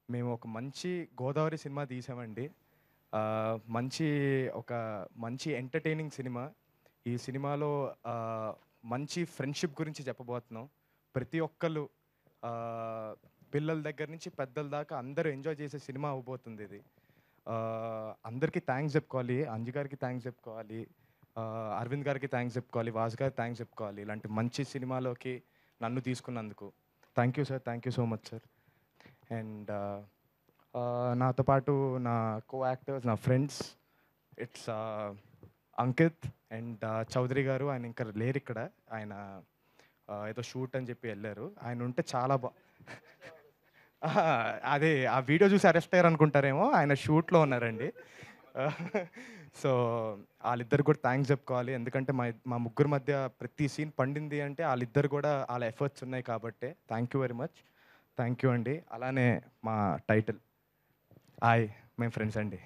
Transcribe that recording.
మేము ఒక మంచి గోదావరి సినిమా తీసామండి. మంచి ఒక మంచి ఎంటర్‌టైనింగ్ సినిమా. ఈ సినిమాలో ఆహ్, మంచి ఫ్రెండ్‌షిప్ గురించి చెప్పబోతున్నాం. ప్రతి ఒక్కళ్ళు ఆహ్, పిల్లల దగ్గర నుంచి పెద్దల దాకా అందరూ ఎంజాయ్ చేసే సినిమా అవ్వబోతుందిది. అందరికీ థాంక్స్ చెప్పుకోవాలి. అంజు గారికి థాంక్స్ చెప్పుకోవాలి. అరవింద్ గారికి థాంక్స్ చెప్పుకోవాలి. వాసు గారికి థాంక్స్ చెప్పుకోవాలి. ఇలాంటి మంచి సినిమాలోకి నన్ను తీసుకున్నందుకు. Thank you sir. Thank you so much sir. And నాతో పాటు నా కో యాక్టర్స్, నా friends it's Ankit and Chaudhary గారు. ఆయన ఇంకా లేరిక్కడ. ఆయన ఏదో షూట్ అని చెప్పి ఎళ్లారు. ఆయన ఉంటే చాలా అహా! అదే ఆ వీడియో చూసి అరెస్ట్ అయ్యారనుకుంటారేమో. ఆయన షూట్‌లో ఉన్నారండి. సో, ఆళ్ళిద్దరికి కూడా థాంక్స్ చెప్పుకోవాలి. ఎందుకంటే మా ముగ్గురి మధ్య ప్రతి సీన్ పండింది అంటే ఆళ్ళిద్దరు కూడా ఆళ్ళ ఎఫర్ట్స్ ఉన్నాయి కాబట్టే. Thank you very much. Thank you అండి. అలానే మా టైటిల్ హాయ్ మేము ఫ్రెండ్స్ అండి.